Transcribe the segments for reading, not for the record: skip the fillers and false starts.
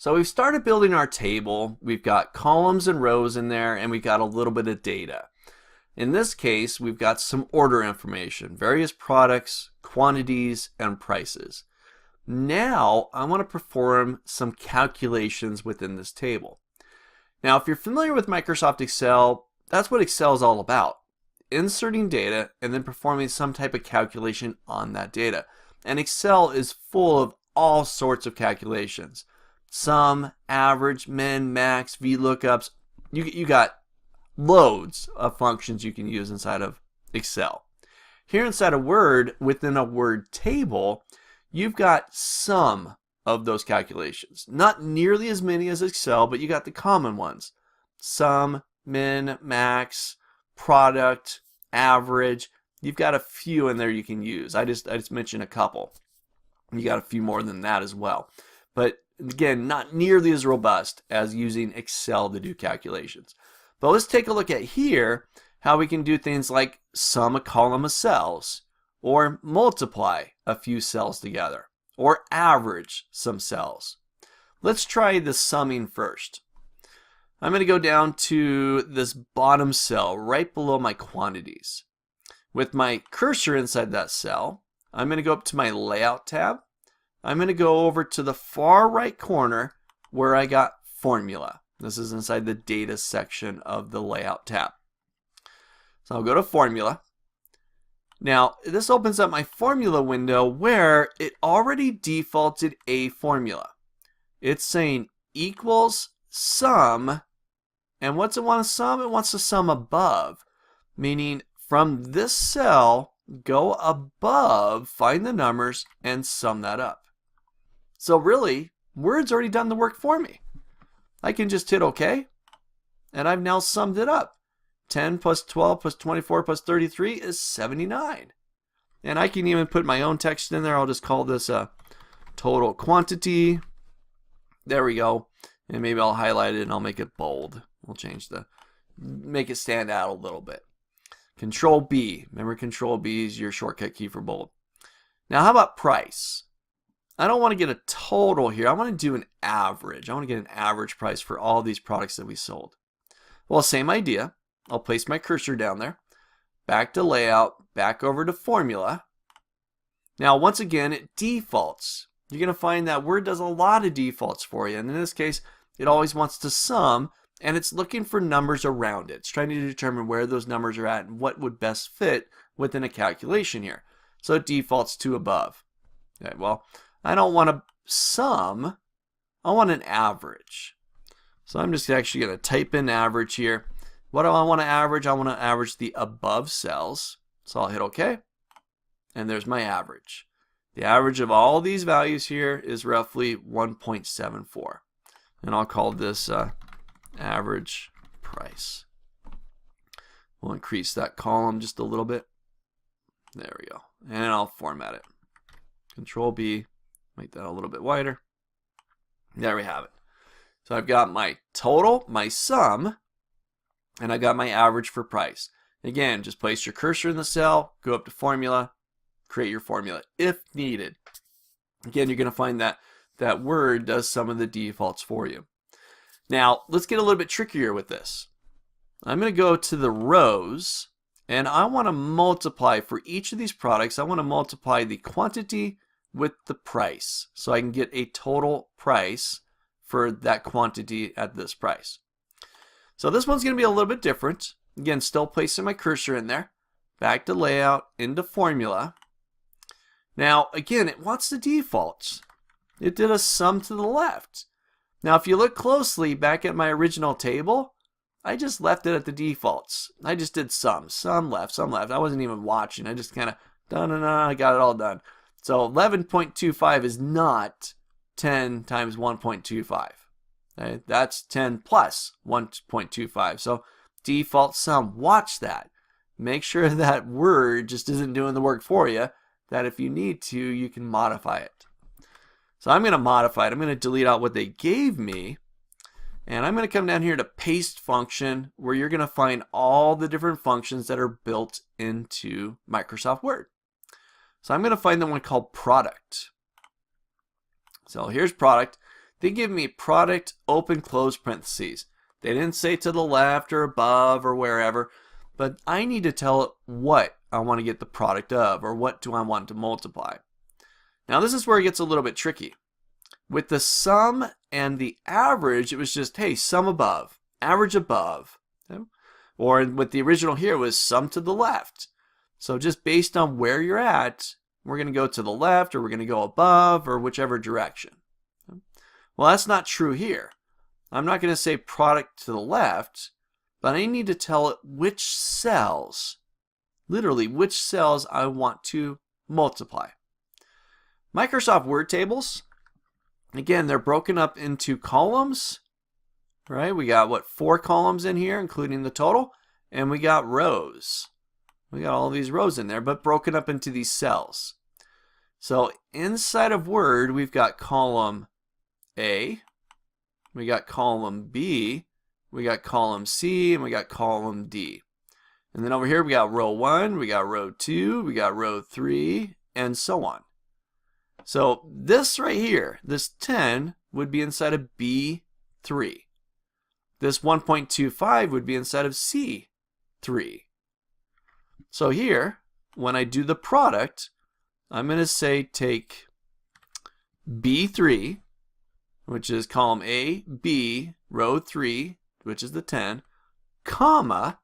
So we've started building our table. We've got columns and rows in there, and we've got a little bit of data. In this case, we've got some order information, various products, quantities, and prices. Now I want to perform some calculations within this table. Now, if you're familiar with Microsoft Excel, that's what Excel is all about. Inserting data and then performing some type of calculation on that data. And Excel is full of all sorts of calculations. Sum, average, min, max, VLOOKUPs. You got loads of functions you can use inside of Excel. Here inside of Word, within a Word table, you've got some of those calculations. Not nearly as many as Excel, but you got the common ones. Sum, min, max, product, average. You've got a few in there you can use. I just mentioned a couple. You got a few more than that as well. But again, not nearly as robust as using Excel to do calculations. But let's take a look at here how we can do things like sum a column of cells, or multiply a few cells together, or average some cells. Let's try the summing first. I'm going to go down to this bottom cell right below my quantities. With my cursor inside that cell, I'm going to go up to my Layout tab. I'm going to go over to the far right corner where I got Formula. This is inside the Data section of the Layout tab. So I'll go to Formula. Now, this opens up my formula window where it already defaulted a formula. It's saying equals sum, and what's it want to sum? It wants to sum above, meaning from this cell, go above, find the numbers, and sum that up. So really, Word's already done the work for me. I can just hit OK, and I've now summed it up. 10 plus 12 plus 24 plus 33 is 79. And I can even put my own text in there. I'll just call this a total quantity. There we go. And maybe I'll highlight it and I'll make it bold. We'll make it stand out a little bit. Control B. Remember, Control B is your shortcut key for bold. Now, how about price? I don't want to get a total here. I want to do an average. I want to get an average price for all these products that we sold. Well, same idea. I'll place my cursor down there. Back to Layout. Back over to Formula. Now, once again, it defaults. You're going to find that Word does a lot of defaults for you. And in this case, it always wants to sum, and it's looking for numbers around it. It's trying to determine where those numbers are at and what would best fit within a calculation here. So it defaults to above. Okay, well, I don't want to sum. I want an average. So I'm just actually going to type in average here. What do I want to average? I want to average the above cells. So I'll hit OK. And there's my average. The average of all these values here is roughly 1.74. And I'll call this average price. We'll increase that column just a little bit. There we go. And I'll format it. Control B. Make that a little bit wider. There we have it. So I've got my total, my sum, and I got my average for price. Again, just place your cursor in the cell, go up to Formula, create your formula if needed. Again, you're going to find that Word does some of the defaults for you. Now, let's get a little bit trickier with this. I'm going to go to the rows, and I want to multiply for each of these products. I want to multiply the quantity with the price, so I can get a total price for that quantity at this price. So this one's going to be a little bit different. Again, still placing my cursor in there. Back to Layout, into Formula. Now, again, it wants the defaults. It did a sum to the left. Now, if you look closely back at my original table, I just left it at the defaults. I just did sum left, sum left. I wasn't even watching. I just kind of I got it all done. So 11.25 is not 10 times 1.25. Okay? That's 10 plus 1.25. So default sum, watch that. Make sure that Word just isn't doing the work for you, that if you need to, you can modify it. So I'm going to modify it. I'm going to delete out what they gave me, and I'm going to come down here to paste function, where you're going to find all the different functions that are built into Microsoft Word. So I'm going to find the one called product. So here's product. they give me product, open, close parentheses. They didn't say to the left or above or wherever, but I need to tell it what I want to get the product of, or what do I want to multiply. Now this is where it gets a little bit tricky. With the sum and the average, it was just, hey, sum above, average above. Okay? Or with the original here, it was sum to the left. So just based on where you're at, we're going to go to the left, or we're going to go above, or whichever direction. Okay? Well, that's not true here. I'm not going to say product to the left, but I need to tell it which cells, literally which cells I want to multiply. Microsoft Word tables, again, they're broken up into columns, right? We got, what, 4 columns in here, including the total, and we got rows. We got all these rows in there, but broken up into these cells. So inside of Word, we've got column A, we got column B, we got column C, and we got column D. And then over here we got row 1, we got row 2, we got row 3, and so on. So this right here, this 10 would be inside of B3. This 1.25 would be inside of C3. So here, when I do the product, I'm going to say take B3, which is column A, B, row 3, which is the 10, comma,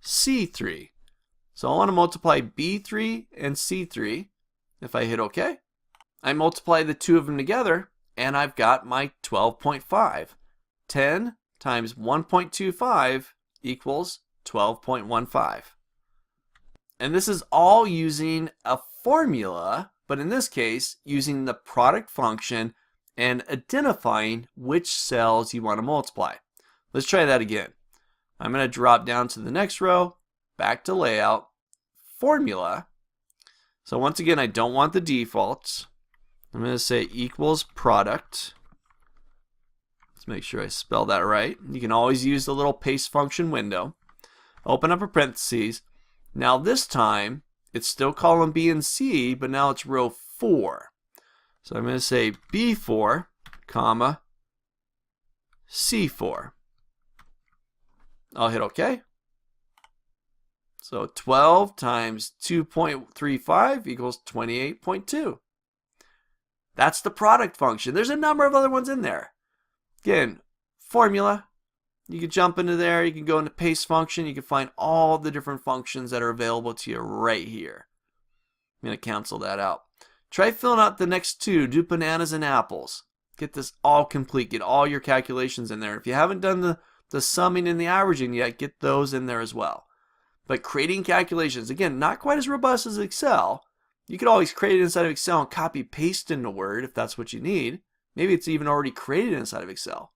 C3. So I want to multiply B3 and C3. If I hit OK, I multiply the two of them together, and I've got my 12.5. 10 times 1.25 equals 12.15. And this is all using a formula, but in this case, using the product function and identifying which cells you want to multiply. Let's try that again. I'm going to drop down to the next row, back to layout, formula. So once again, I don't want the defaults. I'm going to say equals product. Let's make sure I spell that right. You can always use the little paste function window. Open up a parentheses. Now this time, it's still column B and C, but now it's row 4. So I'm going to say B4, comma, C4. I'll hit OK. So 12 times 2.35 equals 28.2. That's the product function. There's a number of other ones in there. Again, formula. You can jump into there. You can go into paste function. You can find all the different functions that are available to you right here. I'm going to cancel that out. Try filling out the next two. Do bananas and apples. Get this all complete. Get all your calculations in there. If you haven't done the summing and the averaging yet, get those in there as well. But creating calculations, again, not quite as robust as Excel. You could always create it inside of Excel and copy paste into Word if that's what you need. Maybe it's even already created inside of Excel.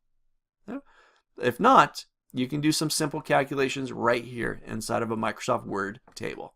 If not, you can do some simple calculations right here inside of a Microsoft Word table.